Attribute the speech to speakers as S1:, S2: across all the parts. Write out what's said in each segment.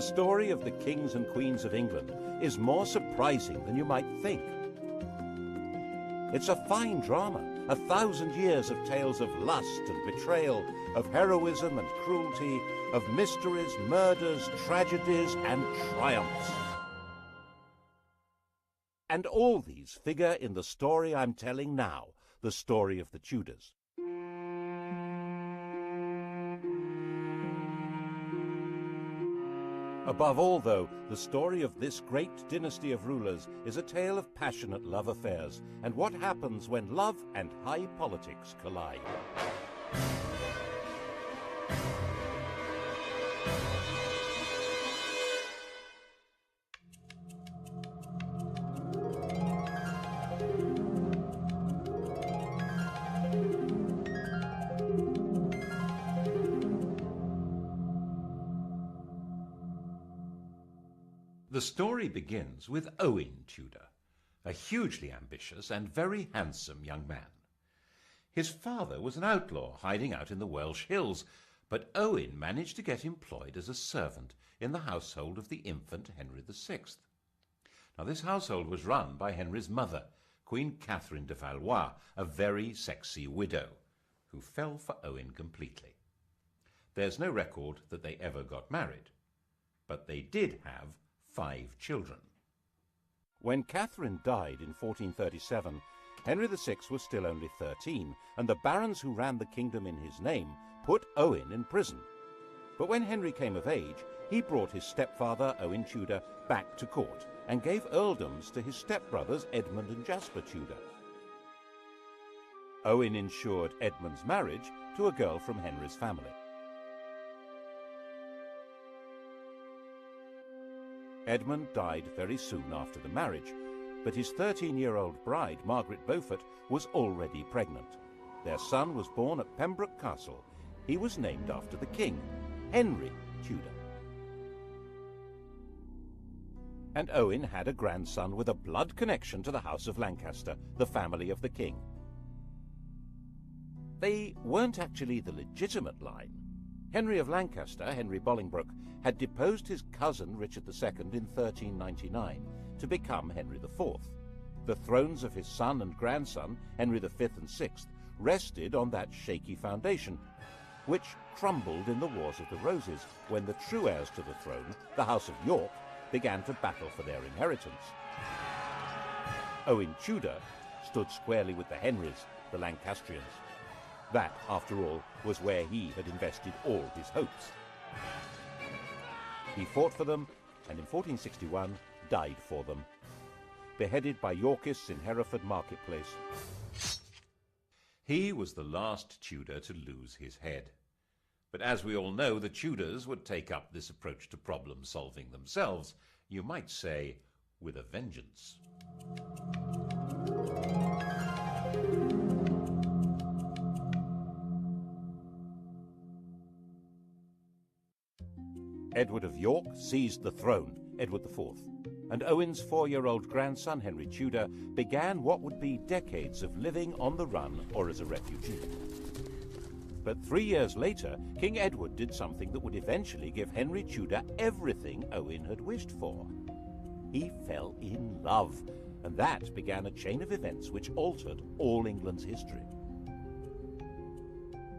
S1: story of the kings and queens of England is more surprising than you might think. It's a fine drama, 1,000 years of tales of lust and betrayal, of heroism and cruelty, of mysteries, murders, tragedies, and triumphs. And all these figure in the story I'm telling now, the story of the Tudors. Above all, though, the story of this great dynasty of rulers is a tale of passionate love affairs and what happens when love and high politics collide. The story begins with Owen Tudor, a hugely ambitious and very handsome young man. His father was an outlaw hiding out in the Welsh hills, but Owen managed to get employed as a servant in the household of the infant Henry VI. Now, this household was run by Henry's mother, Queen Catherine de Valois, a very sexy widow, who fell for Owen completely. There's no record that they ever got married, but they did have 5 children. When Catherine died in 1437, Henry VI was still only 13, and the barons who ran the kingdom in his name put Owen in prison. But when Henry came of age, he brought his stepfather, Owen Tudor, back to court and gave earldoms to his stepbrothers Edmund and Jasper Tudor. Owen ensured Edmund's marriage to a girl from Henry's family. Edmund died very soon after the marriage, but his 13-year-old bride, Margaret Beaufort, was already pregnant. Their son was born at Pembroke Castle. He was named after the king, Henry Tudor. And Owen had a grandson with a blood connection to the House of Lancaster, the family of the king. They weren't actually the legitimate line. Henry of Lancaster, Henry Bolingbroke, had deposed his cousin Richard II in 1399 to become Henry IV. The thrones of his son and grandson, Henry V and VI, rested on that shaky foundation, which crumbled in the Wars of the Roses when the true heirs to the throne, the House of York, began to battle for their inheritance. Owen Tudor stood squarely with the Henrys, the Lancastrians. That, after all, was where he had invested all his hopes. He fought for them, and in 1461 died for them, beheaded by Yorkists in Hereford marketplace. He was the last Tudor to lose his head. But as we all know, the Tudors would take up this approach to problem-solving themselves, you might say, with a vengeance. Edward of York seized the throne, Edward IV, and Owen's 4-year-old grandson, Henry Tudor, began what would be decades of living on the run or as a refugee. But 3 years later, King Edward did something that would eventually give Henry Tudor everything Owen had wished for. He fell in love, and that began a chain of events which altered all England's history.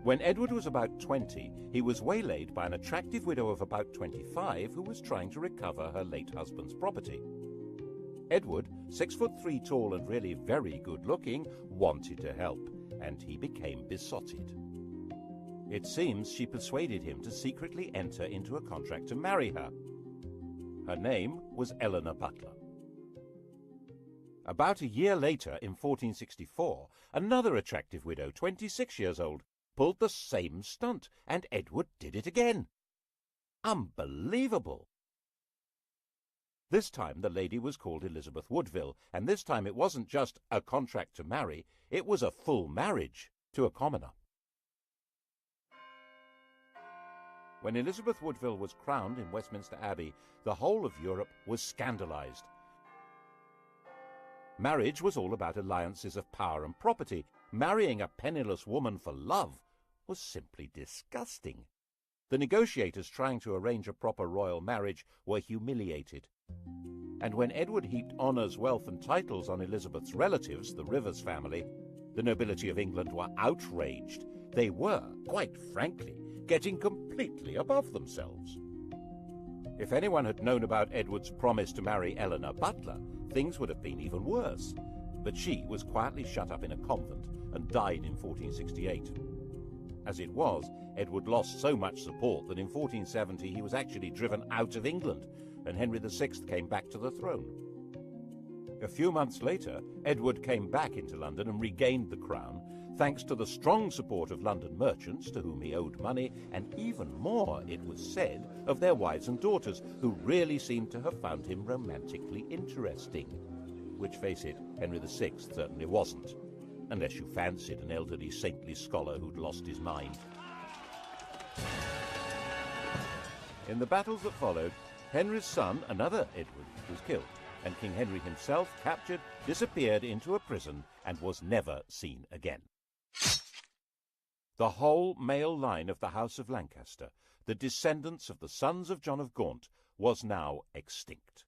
S1: When Edward was about 20, he was waylaid by an attractive widow of about 25 who was trying to recover her late husband's property. Edward, 6'3" tall and really very good-looking, wanted to help, and he became besotted. It seems she persuaded him to secretly enter into a contract to marry her. Her name was Eleanor Butler. About a year later, in 1464, another attractive widow, 26 years old, pulled the same stunt, and Edward did it again. Unbelievable! This time the lady was called Elizabeth Woodville, and this time it wasn't just a contract to marry, it was a full marriage to a commoner. When Elizabeth Woodville was crowned in Westminster Abbey, the whole of Europe was scandalized. Marriage was all about alliances of power and property. Marrying a penniless woman for love was simply disgusting. The negotiators trying to arrange a proper royal marriage were humiliated. And when Edward heaped honours, wealth and titles on Elizabeth's relatives, the Rivers family, the nobility of England were outraged. They were, quite frankly, getting completely above themselves. If anyone had known about Edward's promise to marry Eleanor Butler, things would have been even worse. But she was quietly shut up in a convent and died in 1468. As it was, Edward lost so much support that in 1470 he was actually driven out of England, and Henry VI came back to the throne. A few months later, Edward came back into London and regained the crown, thanks to the strong support of London merchants to whom he owed money, and even more, it was said, of their wives and daughters, who really seemed to have found him romantically interesting. Which, face it, Henry VI certainly wasn't, unless you fancied an elderly saintly scholar who'd lost his mind. In the battles that followed, Henry's son, another Edward, was killed, and King Henry himself, captured, disappeared into a prison and was never seen again. The whole male line of the House of Lancaster, the descendants of the sons of John of Gaunt, was now extinct.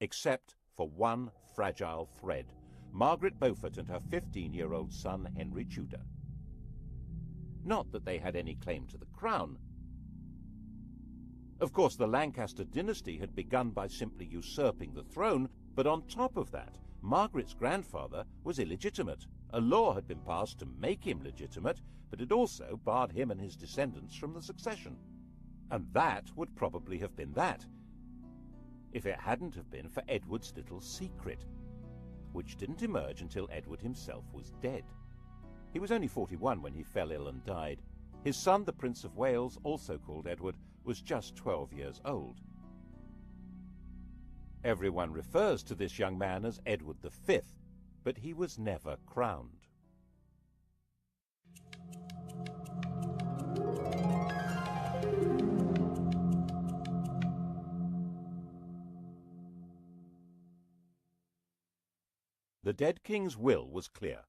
S1: Except for one fragile thread, Margaret Beaufort and her 15-year-old son Henry Tudor. Not that they had any claim to the crown. Of course, the Lancaster dynasty had begun by simply usurping the throne, but on top of that, Margaret's grandfather was illegitimate. A law had been passed to make him legitimate, but it also barred him and his descendants from the succession. And that would probably have been that, if it hadn't have been for Edward's little secret, which didn't emerge until Edward himself was dead. He was only 41 when he fell ill and died. His son, the Prince of Wales, also called Edward, was just 12 years old. Everyone refers to this young man as Edward V, but he was never crowned. The dead king's will was clear.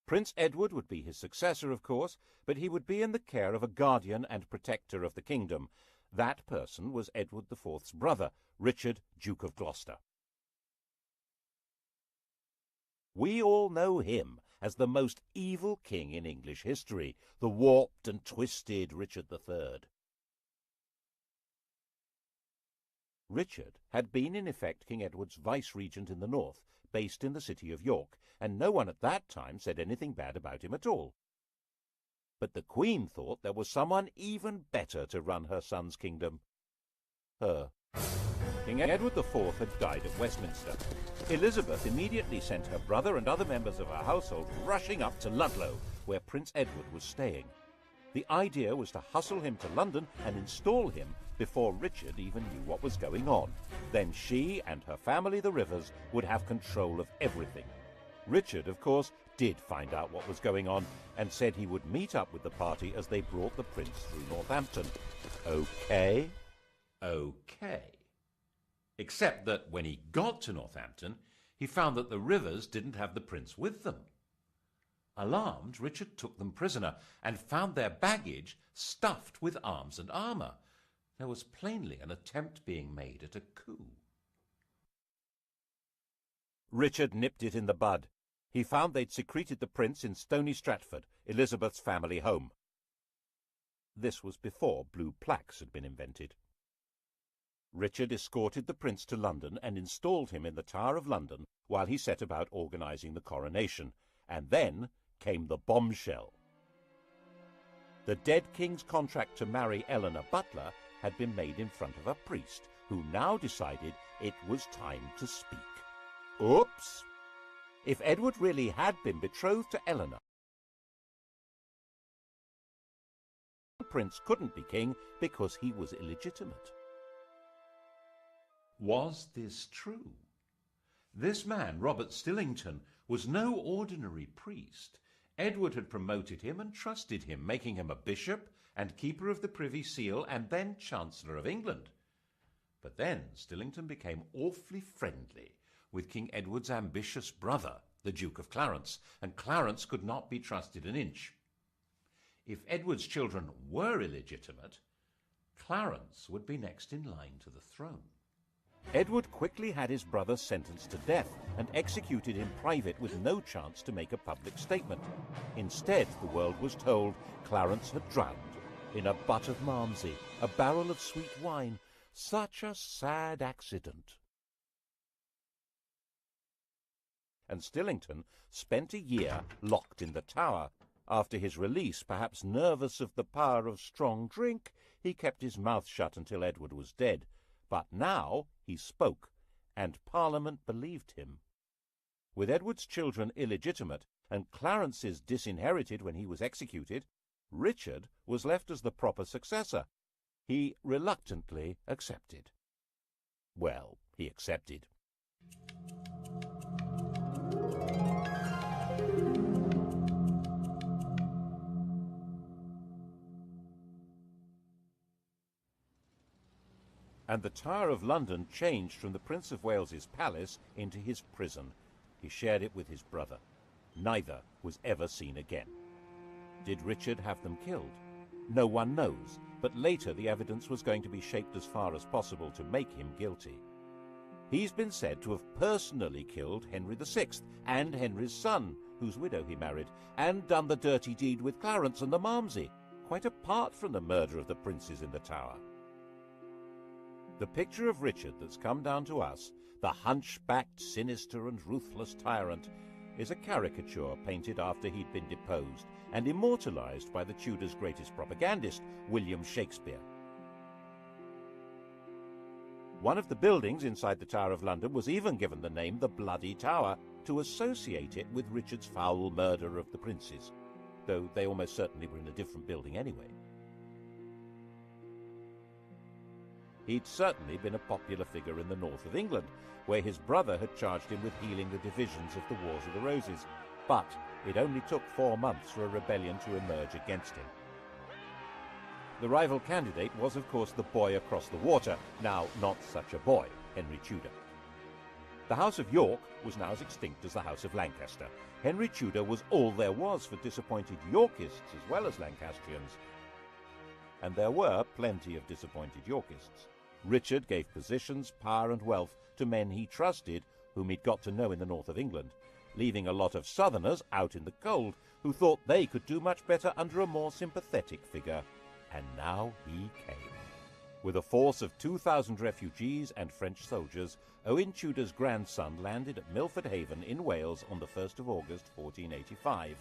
S1: Prince Edward would be his successor, of course, but he would be in the care of a guardian and protector of the kingdom. That person was Edward IV's brother, Richard, Duke of Gloucester. We all know him as the most evil king in English history, the warped and twisted Richard III. Richard had been in effect King Edward's vice-regent in the north, based in the city of York, and no one at that time said anything bad about him at all. But the Queen thought there was someone even better to run her son's kingdom. Her. King Edward IV had died at Westminster. Elizabeth immediately sent her brother and other members of her household rushing up to Ludlow, where Prince Edward was staying. The idea was to hustle him to London and install him before Richard even knew what was going on. Then she and her family, the Rivers, would have control of everything. Richard, of course, did find out what was going on and said he would meet up with the party as they brought the prince through Northampton. Okay? Okay. Except that when he got to Northampton, he found that the Rivers didn't have the prince with them. Alarmed, Richard took them prisoner and found their baggage stuffed with arms and armour. There was plainly an attempt being made at a coup. Richard nipped it in the bud. He found they'd secreted the prince in Stony Stratford, Elizabeth's family home. This was before blue plaques had been invented. Richard escorted the prince to London and installed him in the Tower of London while he set about organising the coronation. And then came the bombshell. The dead king's contract to marry Eleanor Butler had been made in front of a priest, who now decided it was time to speak. Oops! If Edward really had been betrothed to Eleanor, the prince couldn't be king because he was illegitimate. Was this true? This man, Robert Stillington, was no ordinary priest. Edward had promoted him and trusted him, making him a bishop and keeper of the Privy Seal and then Chancellor of England. But then Stillington became awfully friendly with King Edward's ambitious brother, the Duke of Clarence, and Clarence could not be trusted an inch. if Edward's children were illegitimate, Clarence would be next in line to the throne. Edward quickly had his brother sentenced to death and executed in private with no chance to make a public statement. Instead, the world was told Clarence had drowned in a butt of malmsey, a barrel of sweet wine. Such a sad accident. And Stillington spent a year locked in the Tower. After his release, perhaps nervous of the power of strong drink, he kept his mouth shut until Edward was dead. But now he spoke, and Parliament believed him. With Edward's children illegitimate and Clarence's disinherited when he was executed, Richard was left as the proper successor. He reluctantly accepted. Well, he accepted. And the Tower of London changed from the Prince of Wales's palace into his prison. He shared it with his brother. Neither was ever seen again. Did Richard have them killed? No one knows, but later the evidence was going to be shaped as far as possible to make him guilty. He's been said to have personally killed Henry VI and Henry's son, whose widow he married, and done the dirty deed with Clarence and the Malmsey, quite apart from the murder of the princes in the Tower. The picture of Richard that's come down to us, the hunchbacked, sinister and ruthless tyrant, is a caricature painted after he'd been deposed and immortalized by the Tudors' greatest propagandist, William Shakespeare. One of the buildings inside the Tower of London was even given the name the Bloody Tower to associate it with Richard's foul murder of the princes, though they almost certainly were in a different building anyway. He'd certainly been a popular figure in the north of England, where his brother had charged him with healing the divisions of the Wars of the Roses, but it only took 4 months for a rebellion to emerge against him. The rival candidate was, of course, the boy across the water, now not such a boy, Henry Tudor. The House of York was now as extinct as the House of Lancaster. Henry Tudor was all there was for disappointed Yorkists as well as Lancastrians. And there were plenty of disappointed Yorkists. Richard gave positions, power and wealth to men he trusted, whom he'd got to know in the north of England, leaving a lot of southerners out in the cold who thought they could do much better under a more sympathetic figure. And now he came. With a force of 2,000 refugees and French soldiers, Owen Tudor's grandson landed at Milford Haven in Wales on the 1st of August 1485.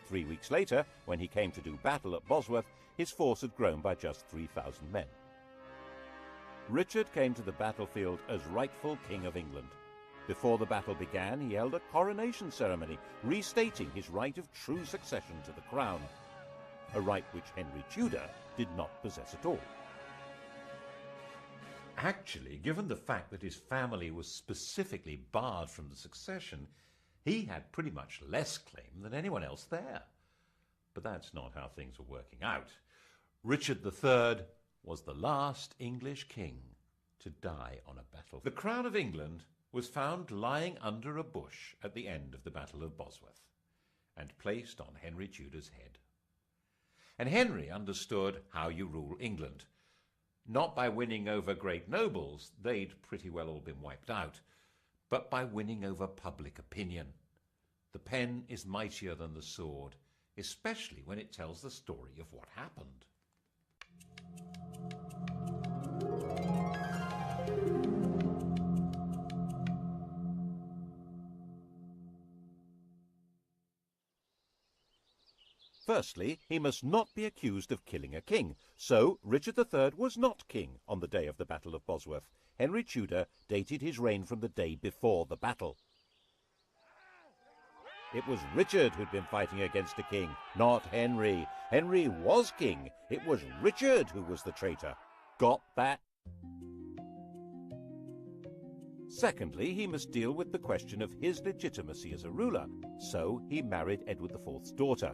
S1: 3 weeks later, when he came to do battle at Bosworth, his force had grown by just 3,000 men. Richard came to the battlefield as rightful King of England. Before the battle began, he held a coronation ceremony, restating his right of true succession to the crown, a right which Henry Tudor did not possess at all. Actually, given the fact that his family was specifically barred from the succession, he had pretty much less claim than anyone else there. But that's not how things were working out. Richard III was the last English king to die on a battle. The crown of England was found lying under a bush at the end of the Battle of Bosworth and placed on Henry Tudor's head. And Henry understood how you rule England. Not by winning over great nobles, they'd pretty well all been wiped out, but by winning over public opinion. The pen is mightier than the sword, especially when it tells the story of what happened. Firstly, he must not be accused of killing a king, so Richard III was not king on the day of the Battle of Bosworth. Henry Tudor dated his reign from the day before the battle. It was Richard who'd been fighting against a king, not Henry. Henry was king. It was Richard who was the traitor. Got that? Secondly, he must deal with the question of his legitimacy as a ruler, so he married Edward IV's daughter.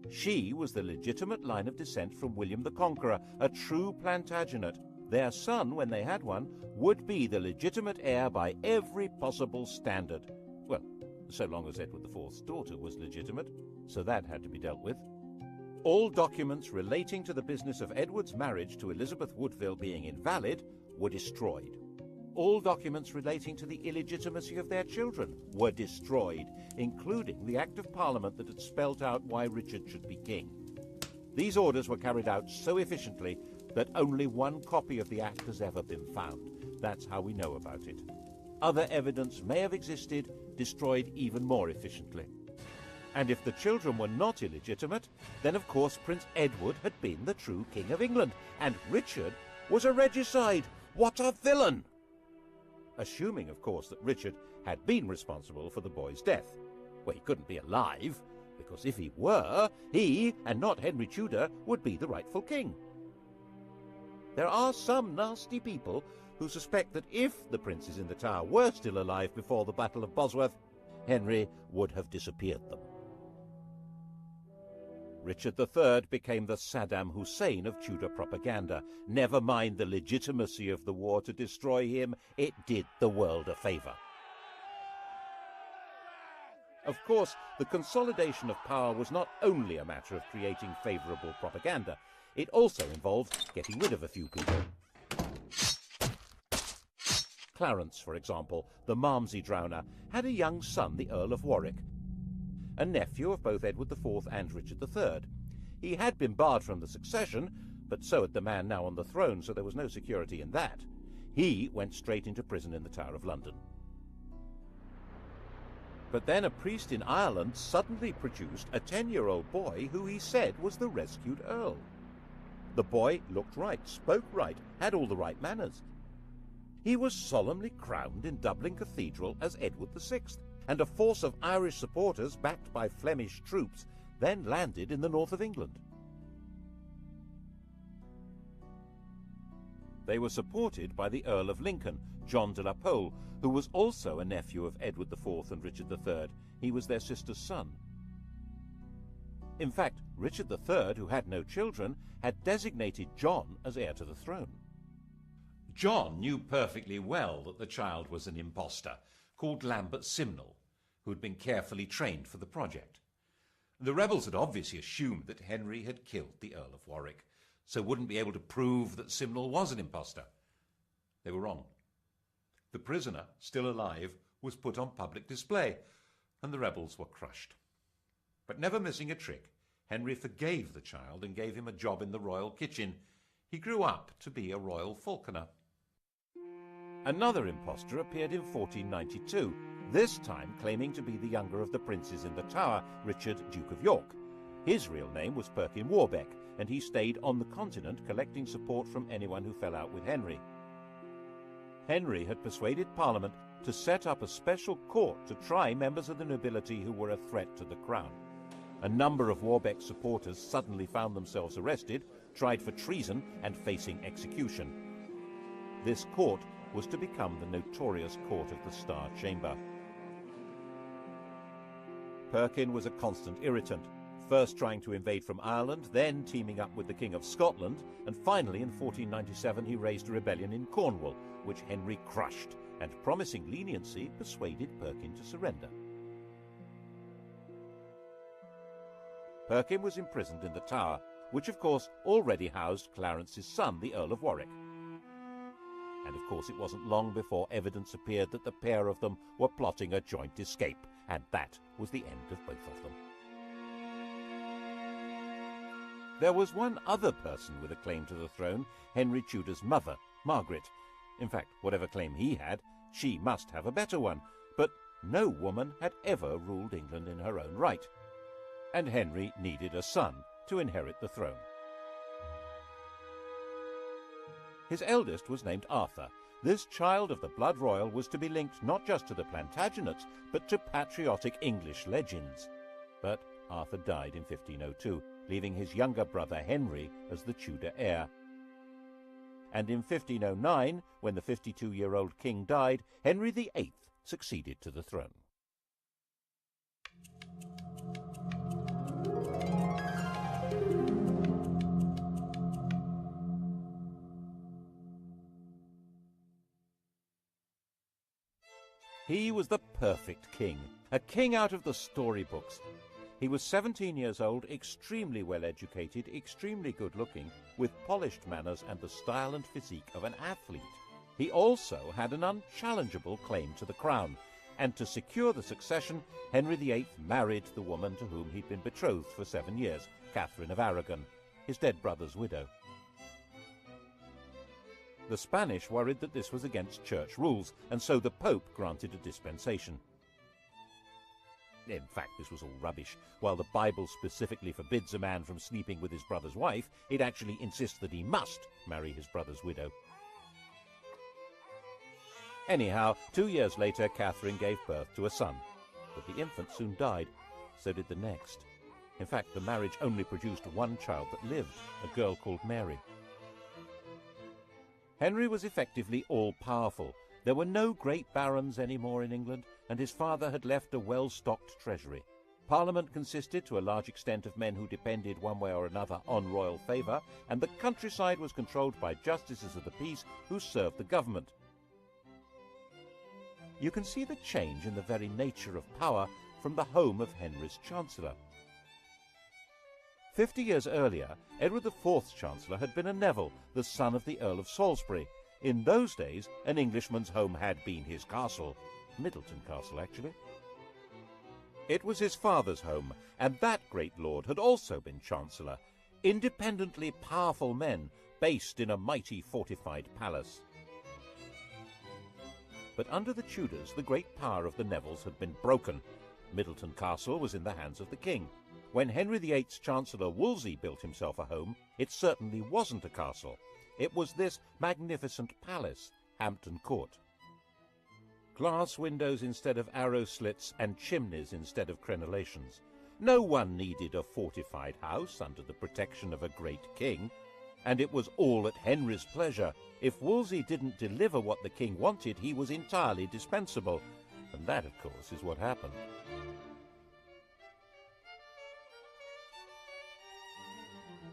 S1: She was the legitimate line of descent from William the Conqueror, a true Plantagenet. Their son, when they had one, would be the legitimate heir by every possible standard. Well, so long as Edward IV's daughter was legitimate, so that had to be dealt with.
S2: All documents relating to the business of Edward's marriage to Elizabeth Woodville being invalid were destroyed. All documents relating to the illegitimacy of their children were destroyed, including the Act of Parliament that had spelt out why Richard should be king. These orders were carried out so efficiently that only one copy of the Act has ever been found. That's how we know about it. Other evidence may have existed, destroyed even more efficiently. And if the children were not illegitimate, then of course Prince Edward had been the true King of England, and Richard was a regicide. What a villain! Assuming, of course, that Richard had been responsible for the boy's death. Well, he couldn't be alive, because if he were, he, and not Henry Tudor, would be the rightful king. There are some nasty people who suspect that if the princes in the Tower were still alive before the Battle of Bosworth, Henry would have disappeared them. Richard III became the Saddam Hussein of Tudor propaganda. Never mind the legitimacy of the war to destroy him, it did the world a favour. Of course, the consolidation of power was not only a matter of creating favourable propaganda, it also involved getting rid of a few people. Clarence, for example, the Malmsey drowner, had a young son, the Earl of Warwick, a nephew of both Edward IV and Richard III. He had been barred from the succession, but so had the man now on the throne, so there was no security in that. He went straight into prison in the Tower of London. But then a priest in Ireland suddenly produced a 10-year-old boy who he said was the rescued Earl. The boy looked right, spoke right, had all the right manners. He was solemnly crowned in Dublin Cathedral as Edward VI, and a force of Irish supporters backed by Flemish troops then landed in the north of England. They were supported by the Earl of Lincoln, John de la Pole, who was also a nephew of Edward IV and Richard III. He was their sister's son. In fact, Richard III, who had no children, had designated John as heir to the throne.
S1: John knew perfectly well that the child was an impostor, called Lambert Simnel, who had been carefully trained for the project. The rebels had obviously assumed that Henry had killed the Earl of Warwick, so wouldn't be able to prove that Simnel was an impostor. They were wrong. The prisoner, still alive, was put on public display, and the rebels were crushed. But never missing a trick, Henry forgave the child and gave him a job in the royal kitchen. He grew up to be a royal falconer.
S2: Another impostor appeared in 1492, this time claiming to be the younger of the princes in the Tower, Richard, Duke of York. His real name was Perkin Warbeck, and he stayed on the continent collecting support from anyone who fell out with Henry. Henry had persuaded Parliament to set up a special court to try members of the nobility who were a threat to the crown. A number of Warbeck's supporters suddenly found themselves arrested, tried for treason, and facing execution. This court was to become the notorious Court of the Star Chamber. Perkin was a constant irritant, first trying to invade from Ireland, then teaming up with the King of Scotland, and finally in 1497 he raised a rebellion in Cornwall, which Henry crushed, and promising leniency persuaded Perkin to surrender. Perkin was imprisoned in the Tower, which of course already housed Clarence's son, the Earl of Warwick. And of course it wasn't long before evidence appeared that the pair of them were plotting a joint escape, and that was the end of both of them. There was one other person with a claim to the throne, Henry Tudor's mother, Margaret. In fact, whatever claim he had, she must have a better one, but no woman had ever ruled England in her own right. And Henry needed a son to inherit the throne. His eldest was named Arthur. This child of the blood royal was to be linked not just to the Plantagenets, but to patriotic English legends. But Arthur died in 1502, leaving his younger brother Henry as the Tudor heir. And in 1509, when the 52-year-old king died, Henry VIII succeeded to the throne. He was the perfect king, a king out of the storybooks. He was 17 years old, extremely well educated, extremely good looking, with polished manners and the style and physique of an athlete. He also had an unchallengeable claim to the crown, and to secure the succession, Henry VIII married the woman to whom he'd been betrothed for 7 years, Catherine of Aragon, his dead brother's widow. The Spanish worried that this was against church rules, and so the Pope granted a dispensation. In fact, this was all rubbish. While the Bible specifically forbids a man from sleeping with his brother's wife, it actually insists that he must marry his brother's widow. Anyhow, 2 years later, Catherine gave birth to a son, but the infant soon died. So did the next. In fact, the marriage only produced one child that lived, a girl called Mary. Henry was effectively all-powerful. There were no great barons anymore in England, and his father had left a well-stocked treasury. Parliament consisted to a large extent of men who depended one way or another on royal favour, and the countryside was controlled by justices of the peace who served the government. You can see the change in the very nature of power from the home of Henry's Chancellor. 50 years earlier, Edward IV's Chancellor had been a Neville, the son of the Earl of Salisbury. In those days, an Englishman's home had been his castle. Middleton Castle, actually. It was his father's home, and that great lord had also been Chancellor. Independently powerful men, based in a mighty fortified palace. But under the Tudors, the great power of the Nevilles had been broken. Middleton Castle was in the hands of the king. When Henry VIII's Chancellor Wolsey built himself a home, it certainly wasn't a castle. It was this magnificent palace, Hampton Court. Glass windows instead of arrow slits and chimneys instead of crenellations. No one needed a fortified house under the protection of a great king. And it was all at Henry's pleasure. If Wolsey didn't deliver what the king wanted, he was entirely dispensable. And that, of course, is what happened.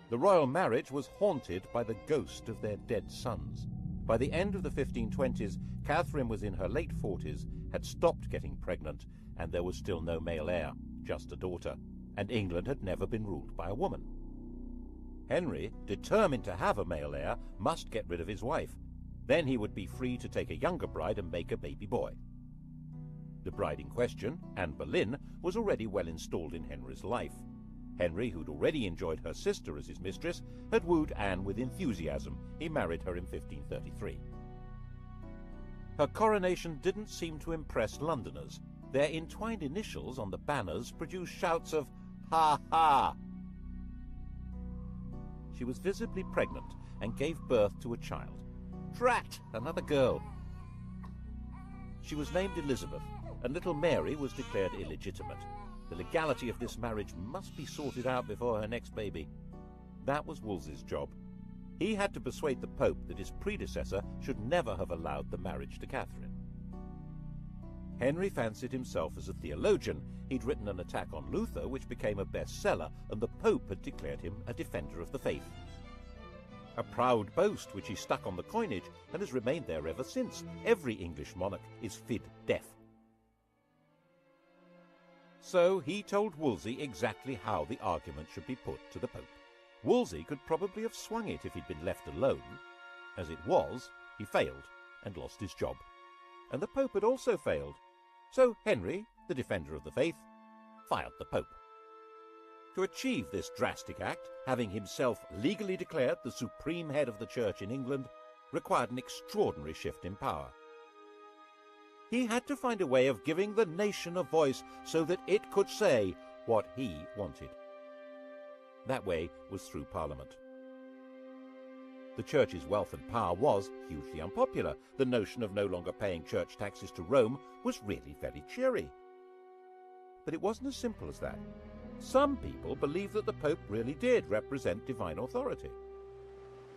S2: The royal marriage was haunted by the ghost of their dead sons. By the end of the 1520s, Catherine was in her late 40s, had stopped getting pregnant, and there was still no male heir, just a daughter, and England had never been ruled by a woman. Henry, determined to have a male heir, must get rid of his wife. Then he would be free to take a younger bride and make a baby boy. The bride in question, Anne Boleyn, was already well installed in Henry's life. Henry, who'd already enjoyed her sister as his mistress, had wooed Anne with enthusiasm. He married her in 1533. Her coronation didn't seem to impress Londoners. Their entwined initials on the banners produced shouts of, "Ha ha!" She was visibly pregnant and gave birth to a child. Drat! Another girl. She was named Elizabeth, and little Mary was declared illegitimate. The legality of this marriage must be sorted out before her next baby. That was Wolsey's job. He had to persuade the Pope that his predecessor should never have allowed the marriage to Catherine. Henry fancied himself as a theologian. He'd written an attack on Luther, which became a bestseller, and the Pope had declared him a defender of the faith. A proud boast which he stuck on the coinage and has remained there ever since. Every English monarch is fid deaf. So he told Wolsey exactly how the argument should be put to the Pope. Wolsey could probably have swung it if he'd been left alone. As it was, he failed and lost his job. And the Pope had also failed. So Henry, the defender of the faith, fired the Pope. To achieve this drastic act, having himself legally declared the supreme head of the Church in England, required an extraordinary shift in power. He had to find a way of giving the nation a voice so that it could say what he wanted. That way was through Parliament. The Church's wealth and power was hugely unpopular. The notion of no longer paying church taxes to Rome was really very cheery. But it wasn't as simple as that. Some people believed that the Pope really did represent divine authority.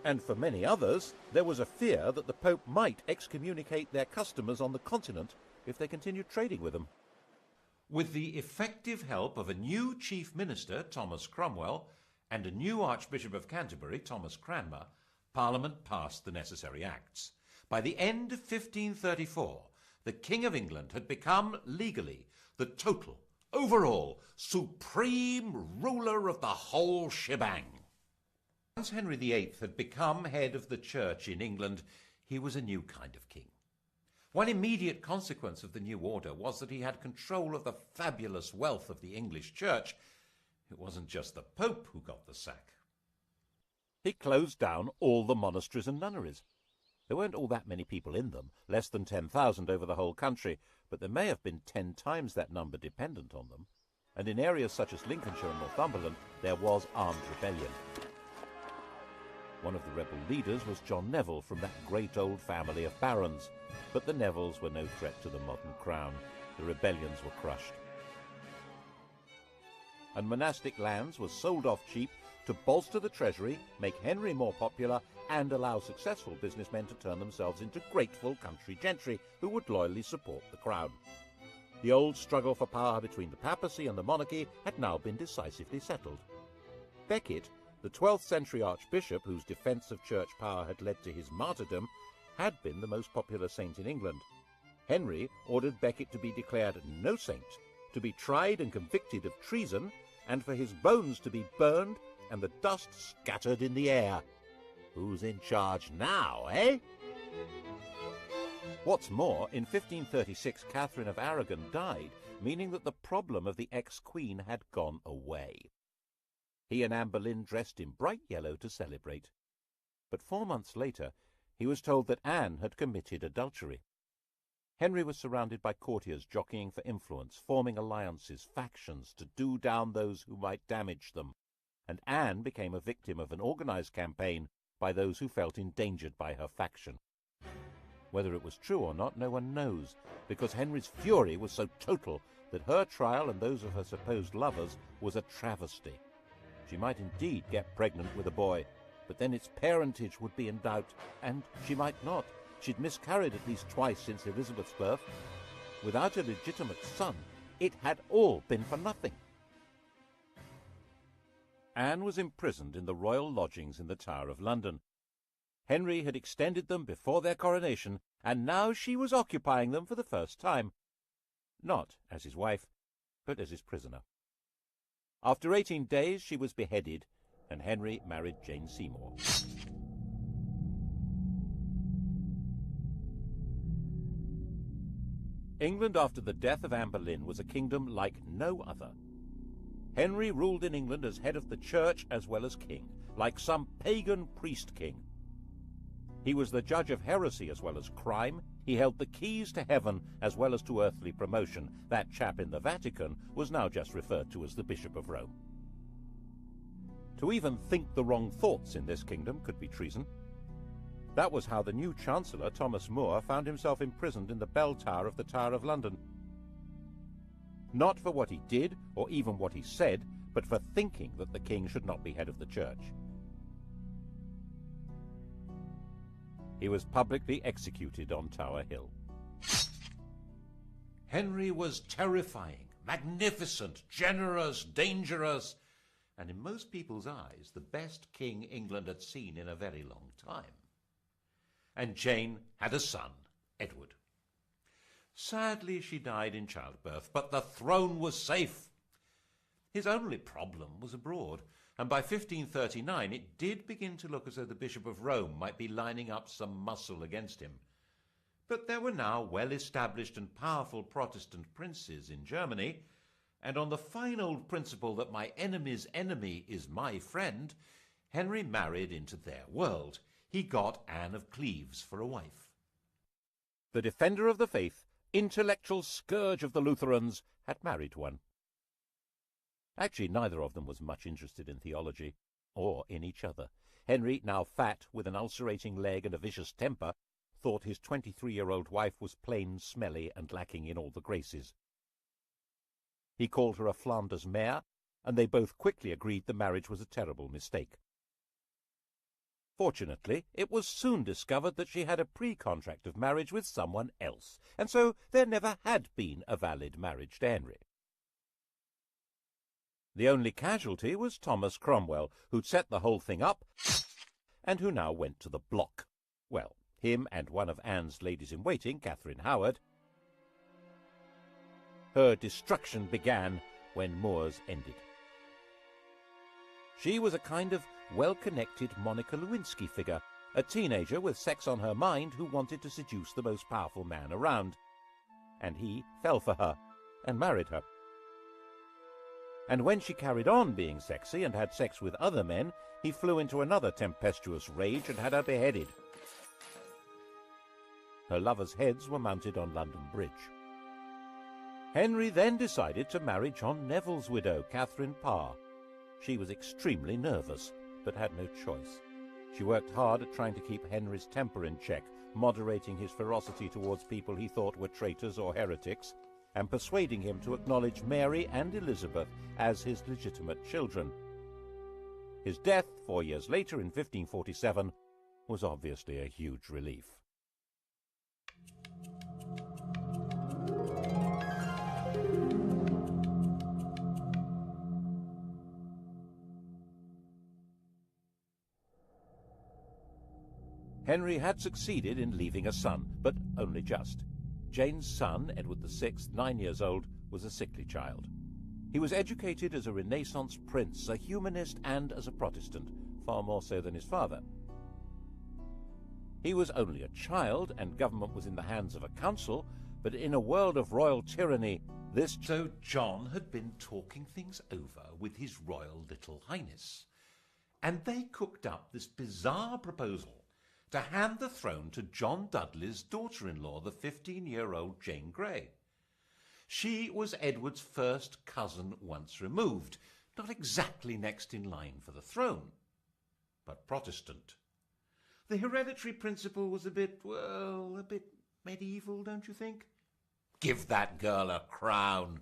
S2: And for many others, there was a fear that the Pope might excommunicate their customers on the continent if they continued trading with them.
S1: With the effective help of a new chief minister, Thomas Cromwell, and a new Archbishop of Canterbury, Thomas Cranmer, Parliament passed the necessary acts. By the end of 1534, the King of England had become, legally, the total overall, supreme ruler of the whole shebang. Once Henry VIII had become head of the church in England, he was a new kind of king. One immediate consequence of the new order was that he had control of the fabulous wealth of the English church. It wasn't just the Pope who got the sack.
S2: He closed down all the monasteries and nunneries. There weren't all that many people in them, less than 10,000 over the whole country, but there may have been 10 times that number dependent on them. And in areas such as Lincolnshire and Northumberland, there was armed rebellion. One of the rebel leaders was John Neville from that great old family of barons, but the Nevilles were no threat to the modern crown. The rebellions were crushed. And monastic lands were sold off cheap to bolster the treasury, make Henry more popular, and allow successful businessmen to turn themselves into grateful country gentry who would loyally support the crown. The old struggle for power between the papacy and the monarchy had now been decisively settled. Becket, the 12th century archbishop whose defence of church power had led to his martyrdom, had been the most popular saint in England. Henry ordered Becket to be declared no saint, to be tried and convicted of treason, and for his bones to be burned and the dust scattered in the air. Who's in charge now, eh? What's more, in 1536 Catherine of Aragon died, meaning that the problem of the ex-queen had gone away. He and Anne Boleyn dressed in bright yellow to celebrate. But 4 months later, he was told that Anne had committed adultery. Henry was surrounded by courtiers jockeying for influence, forming alliances, factions, to do down those who might damage them, and Anne became a victim of an organized campaign by those who felt endangered by her faction. Whether it was true or not, no one knows, because Henry's fury was so total that her trial and those of her supposed lovers was a travesty. She might indeed get pregnant with a boy, but then its parentage would be in doubt, and she might not. She'd miscarried at least twice since Elizabeth's birth. Without a legitimate son, it had all been for nothing. Anne was imprisoned in the royal lodgings in the Tower of London. Henry had extended them before their coronation, and now she was occupying them for the first time. Not as his wife, but as his prisoner. After 18 days she was beheaded, and Henry married Jane Seymour. England after the death of Anne Boleyn was a kingdom like no other. Henry ruled in England as head of the church as well as king, like some pagan priest-king. He was the judge of heresy as well as crime. He held the keys to heaven as well as to earthly promotion. That chap in the Vatican was now just referred to as the Bishop of Rome. To even think the wrong thoughts in this kingdom could be treason. That was how the new Chancellor, Thomas More, found himself imprisoned in the bell tower of the Tower of London. Not for what he did, or even what he said, but for thinking that the king should not be head of the church. He was publicly executed on Tower Hill.
S1: Henry was terrifying, magnificent, generous, dangerous, and in most people's eyes, the best king England had seen in a very long time. And Jane had a son, Edward. Sadly, she died in childbirth, but the throne was safe. His only problem was abroad, and by 1539 it did begin to look as though the Bishop of Rome might be lining up some muscle against him. But there were now well-established and powerful Protestant princes in Germany, and on the fine old principle that my enemy's enemy is my friend, Henry married into their world. He got Anne of Cleves for a wife.
S2: The defender of the faith, intellectual scourge of the Lutherans, had married one. Actually, neither of them was much interested in theology, or in each other. Henry, now fat, with an ulcerating leg and a vicious temper, thought his 23-year-old wife was plain smelly and lacking in all the graces. He called her a Flanders mare, and they both quickly agreed the marriage was a terrible mistake. Fortunately, it was soon discovered that she had a pre-contract of marriage with someone else, and so there never had been a valid marriage to Henry. The only casualty was Thomas Cromwell, who'd set the whole thing up, and who now went to the block. Well, him and one of Anne's ladies-in-waiting, Catherine Howard. her destruction began when Moors ended. She was a kind of well-connected Monica Lewinsky figure, a teenager with sex on her mind who wanted to seduce the most powerful man around. And he fell for her and married her. And when she carried on being sexy and had sex with other men, he flew into another tempestuous rage and had her beheaded. Her lovers' heads were mounted on London Bridge. Henry then decided to marry John Neville's widow, Catherine Parr. She was extremely nervous, but had no choice. She worked hard at trying to keep Henry's temper in check, moderating his ferocity towards people he thought were traitors or heretics, and persuading him to acknowledge Mary and Elizabeth as his legitimate children. His death 4 years later in 1547 was obviously a huge relief. Henry had succeeded in leaving a son, but only just. Jane's son, Edward VI, 9 years old, was a sickly child. He was educated as a Renaissance prince, a humanist, and as a Protestant, far more so than his father. He was only a child, and government was in the hands of a council, but in a world of royal tyranny, this...
S1: So John had been talking things over with his Royal Little Highness, and they cooked up this bizarre proposal to hand the throne to John Dudley's daughter-in-law, the 15-year-old Jane Grey. She was Edward's first cousin once removed, not exactly next in line for the throne, but Protestant. The hereditary principle was a bit medieval, don't you think? Give that girl a crown.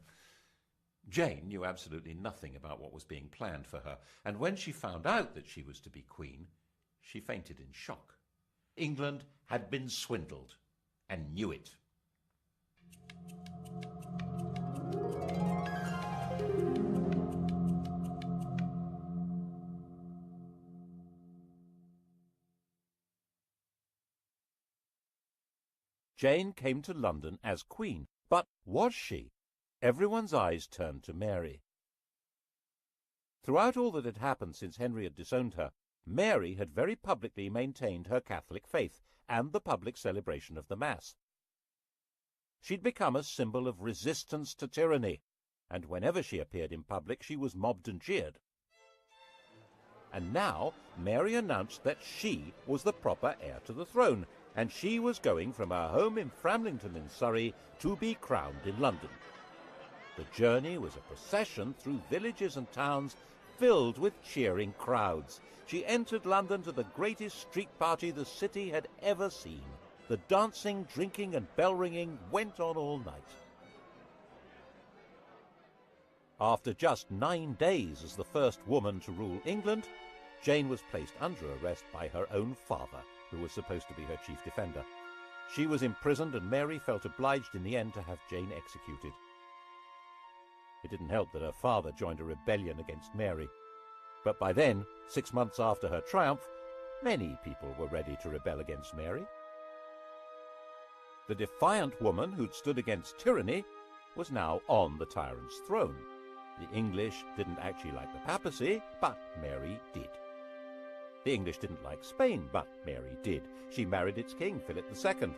S1: Jane knew absolutely nothing about what was being planned for her, and when she found out that she was to be queen, she fainted in shock. England had been swindled, and knew it.
S2: Jane came to London as queen, but was she? Everyone's eyes turned to Mary. Throughout all that had happened since Henry had disowned her, Mary had very publicly maintained her Catholic faith and the public celebration of the Mass. She'd become a symbol of resistance to tyranny, and whenever she appeared in public she was mobbed and cheered. And now Mary announced that she was the proper heir to the throne, and she was going from her home in Framlington in Surrey to be crowned in London. The journey was a procession through villages and towns filled with cheering crowds. She entered London to the greatest street party the city had ever seen. The dancing, drinking, and bell-ringing went on all night. After just 9 days as the first woman to rule England, Jane was placed under arrest by her own father, who was supposed to be her chief defender. She was imprisoned, and Mary felt obliged in the end to have Jane executed. It didn't help that her father joined a rebellion against Mary. But by then, 6 months after her triumph, many people were ready to rebel against Mary. The defiant woman who'd stood against tyranny was now on the tyrant's throne. The English didn't actually like the papacy, but Mary did. The English didn't like Spain, but Mary did. She married its king, Philip II.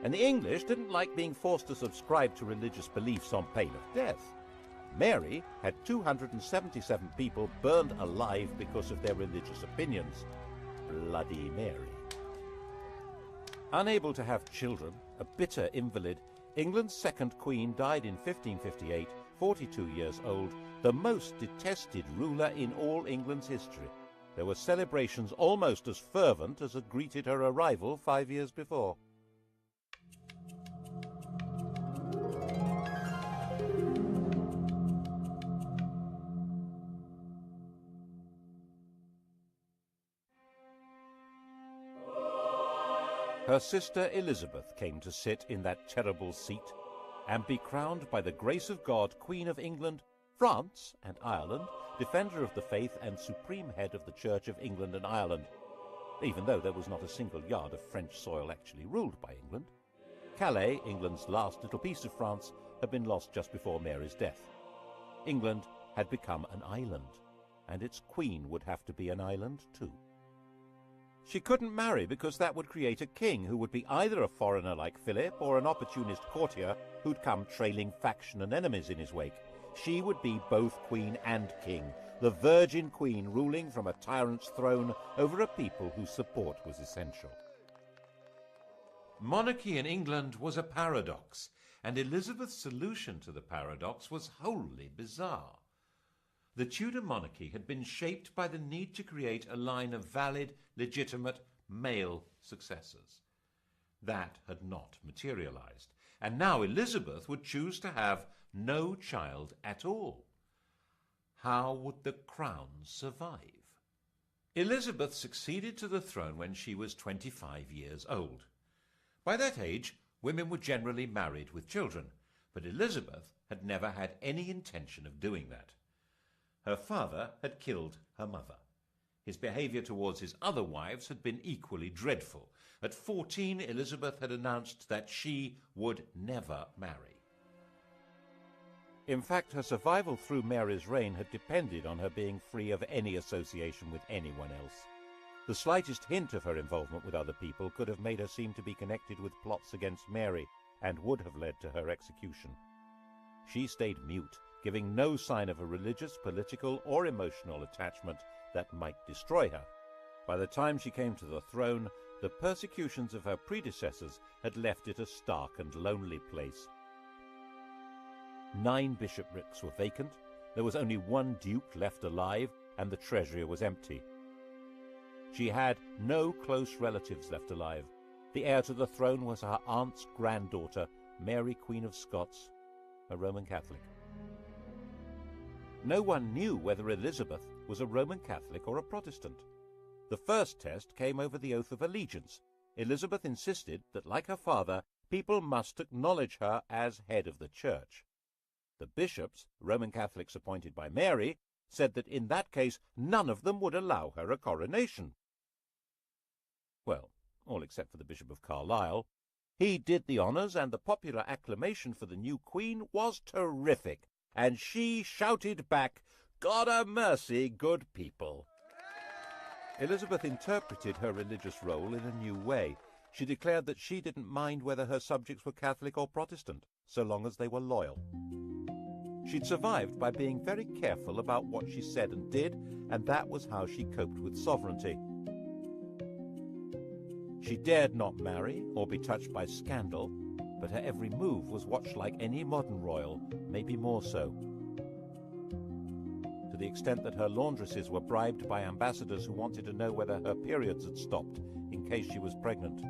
S2: And the English didn't like being forced to subscribe to religious beliefs on pain of death. Mary had 277 people burned alive because of their religious opinions. Bloody Mary. Unable to have children, a bitter invalid, England's second queen died in 1558, 42 years old, the most detested ruler in all England's history. There were celebrations almost as fervent as had greeted her arrival 5 years before. Her sister Elizabeth came to sit in that terrible seat and be crowned by the grace of God Queen of England, France and Ireland, defender of the faith and supreme head of the Church of England and Ireland, even though there was not a single yard of French soil actually ruled by England. Calais, England's last little piece of France, had been lost just before Mary's death. England had become an island, and its queen would have to be an island too. She couldn't marry because that would create a king who would be either a foreigner like Philip or an opportunist courtier who'd come trailing faction and enemies in his wake. She would be both queen and king, the virgin queen ruling from a tyrant's throne over a people whose support was essential.
S1: Monarchy in England was a paradox, and Elizabeth's solution to the paradox was wholly bizarre. The Tudor monarchy had been shaped by the need to create a line of valid, legitimate male successors. That had not materialized, and now Elizabeth would choose to have no child at all. How would the crown survive? Elizabeth succeeded to the throne when she was 25 years old. By that age, women were generally married with children, but Elizabeth had never had any intention of doing that. Her father had killed her mother. His behavior towards his other wives had been equally dreadful. At 14, Elizabeth had announced that she would never marry.
S2: In fact, her survival through Mary's reign had depended on her being free of any association with anyone else. The slightest hint of her involvement with other people could have made her seem to be connected with plots against Mary and would have led to her execution. She stayed mute, giving no sign of a religious, political, or emotional attachment that might destroy her. By the time she came to the throne, the persecutions of her predecessors had left it a stark and lonely place. 9 bishoprics were vacant, there was only 1 duke left alive, and the treasury was empty. She had no close relatives left alive. The heir to the throne was her aunt's granddaughter, Mary, Queen of Scots, a Roman Catholic. No one knew whether Elizabeth was a Roman Catholic or a Protestant. The first test came over the oath of allegiance. Elizabeth insisted that, like her father, people must acknowledge her as head of the church. The bishops, Roman Catholics appointed by Mary, said that in that case none of them would allow her a coronation. Well, all except for the Bishop of Carlisle. He did the honours, and the popular acclamation for the new queen was terrific, and she shouted back, "God a mercy, good people." Elizabeth interpreted her religious role in a new way. She declared that she didn't mind whether her subjects were Catholic or Protestant, so long as they were loyal. She'd survived by being very careful about what she said and did, and that was how she coped with sovereignty. She dared not marry or be touched by scandal, but her every move was watched like any modern royal, maybe more so. To the extent that her laundresses were bribed by ambassadors who wanted to know whether her periods had stopped in case she was pregnant.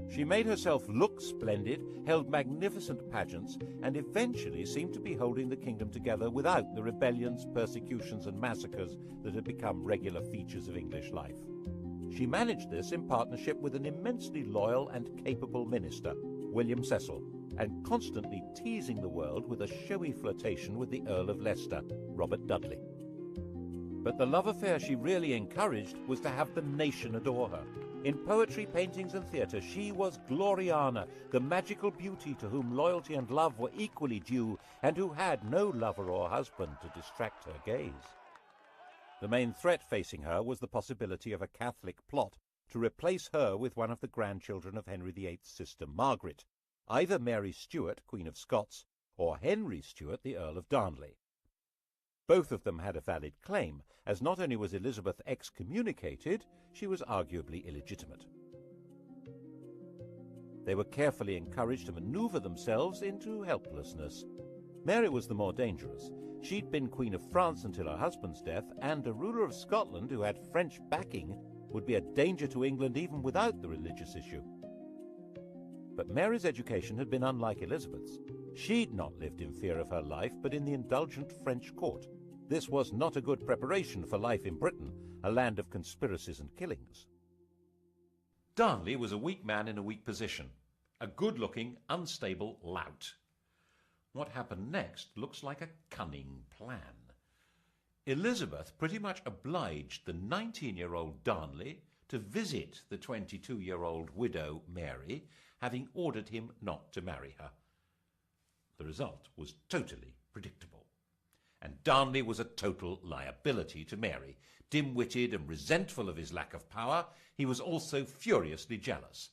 S2: She made herself look splendid, held magnificent pageants, and eventually seemed to be holding the kingdom together without the rebellions, persecutions, and massacres that had become regular features of English life. She managed this in partnership with an immensely loyal and capable minister, William Cecil, and constantly teasing the world with a showy flirtation with the Earl of Leicester, Robert Dudley. But the love affair she really encouraged was to have the nation adore her. In poetry, paintings, and theatre, she was Gloriana, the magical beauty to whom loyalty and love were equally due, and who had no lover or husband to distract her gaze. The main threat facing her was the possibility of a Catholic plot to replace her with one of the grandchildren of Henry VIII's sister Margaret, either Mary Stuart, Queen of Scots, or Henry Stuart, the Earl of Darnley. Both of them had a valid claim, as not only was Elizabeth excommunicated, she was arguably illegitimate. They were carefully encouraged to maneuver themselves into helplessness. Mary was the more dangerous. She'd been Queen of France until her husband's death, and a ruler of Scotland who had French backing would be a danger to England even without the religious issue. But Mary's education had been unlike Elizabeth's. She'd not lived in fear of her life, but in the indulgent French court. This was not a good preparation for life in Britain, a land of conspiracies and killings.
S1: Darnley was a weak man in a weak position, a good-looking, unstable lout. What happened next looks like a cunning plan. Elizabeth pretty much obliged the 19-year-old Darnley to visit the 22-year-old widow Mary, having ordered him not to marry her. The result was totally predictable. And Darnley was a total liability to Mary. Dim-witted and resentful of his lack of power, he was also furiously jealous.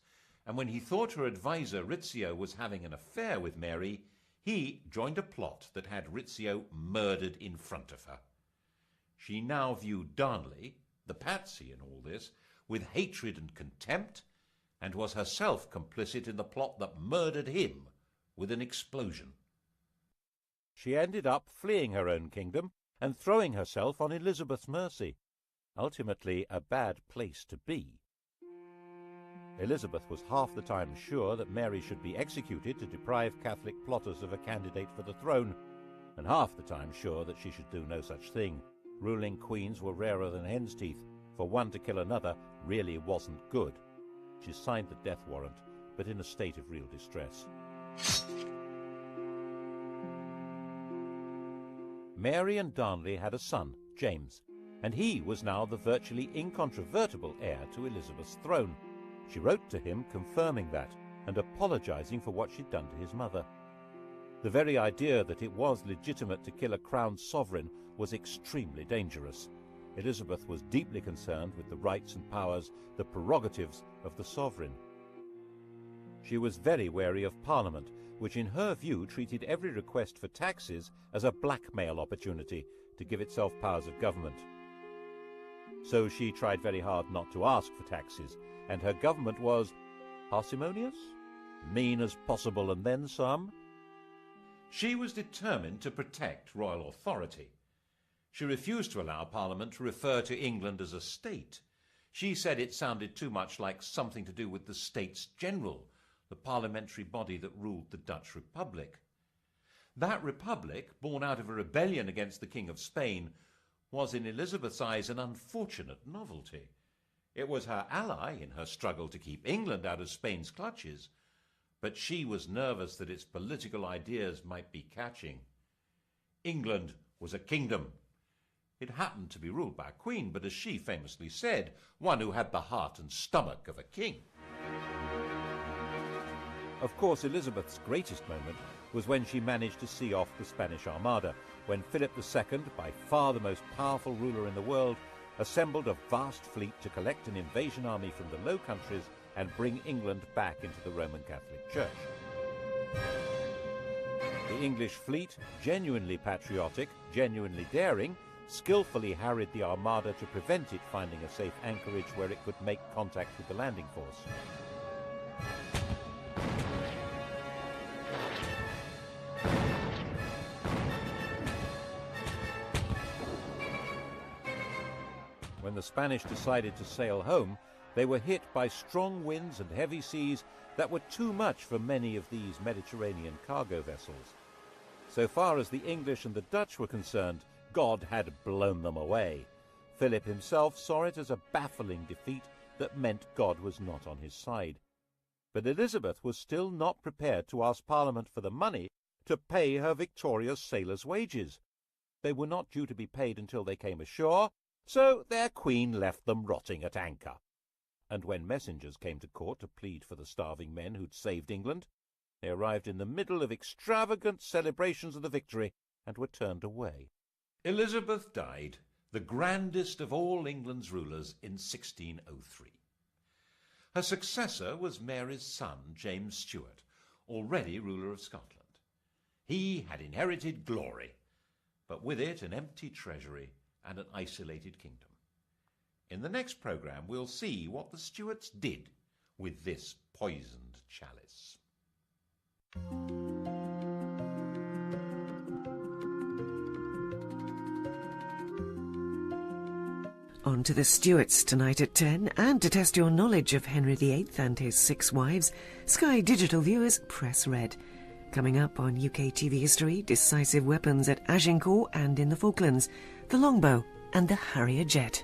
S1: And when he thought her adviser Rizzio was having an affair with Mary, he joined a plot that had Rizzio murdered in front of her. She now viewed Darnley, the patsy in all this, with hatred and contempt, and was herself complicit in the plot that murdered him with an explosion.
S2: She ended up fleeing her own kingdom and throwing herself on Elizabeth's mercy. Ultimately a bad place to be. Elizabeth was half the time sure that Mary should be executed to deprive Catholic plotters of a candidate for the throne, and half the time sure that she should do no such thing. Ruling queens were rarer than hen's teeth. For one to kill another really wasn't good. She signed the death warrant, but in a state of real distress. Mary and Darnley had a son, James, and he was now the virtually incontrovertible heir to Elizabeth's throne. She wrote to him confirming that and apologizing for what she'd done to his mother. The very idea that it was legitimate to kill a crowned sovereign was extremely dangerous. Elizabeth was deeply concerned with the rights and powers, the prerogatives of the sovereign. She was very wary of Parliament, which in her view treated every request for taxes as a blackmail opportunity to give itself powers of government. So she tried very hard not to ask for taxes, and her government was parsimonious, mean as possible, and then some.
S1: She was determined to protect royal authority. She refused to allow Parliament to refer to England as a state. She said it sounded too much like something to do with the States General, the parliamentary body that ruled the Dutch Republic. That republic, born out of a rebellion against the King of Spain, was in Elizabeth's eyes an unfortunate novelty. It was her ally in her struggle to keep England out of Spain's clutches, but she was nervous that its political ideas might be catching. England was a kingdom. It happened to be ruled by a queen, but as she famously said, one who had the heart and stomach of a king.
S2: Of course, Elizabeth's greatest moment was when she managed to see off the Spanish Armada, when Philip II, by far the most powerful ruler in the world, assembled a vast fleet to collect an invasion army from the Low Countries and bring England back into the Roman Catholic Church. The English fleet, genuinely patriotic, genuinely daring, skillfully harried the Armada to prevent it finding a safe anchorage where it could make contact with the landing force. When the Spanish decided to sail home, they were hit by strong winds and heavy seas that were too much for many of these Mediterranean cargo vessels. So far as the English and the Dutch were concerned, God had blown them away. Philip himself saw it as a baffling defeat that meant God was not on his side. But Elizabeth was still not prepared to ask Parliament for the money to pay her victorious sailors' wages. They were not due to be paid until they came ashore, so their queen left them rotting at anchor. And when messengers came to court to plead for the starving men who'd saved England, they arrived in the middle of extravagant celebrations of the victory and were turned away.
S1: Elizabeth died, the grandest of all England's rulers, in 1603. Her successor was Mary's son, James Stuart, already ruler of Scotland. He had inherited glory, but with it an empty treasury and an isolated kingdom. In the next programme, we'll see what the Stuarts did with this poisoned chalice.
S3: On to the Stuarts tonight at 10, and to test your knowledge of Henry VIII and his 6 wives, Sky Digital viewers press red. Coming up on UK TV history, decisive weapons at Agincourt and in the Falklands, the longbow and the Harrier jet.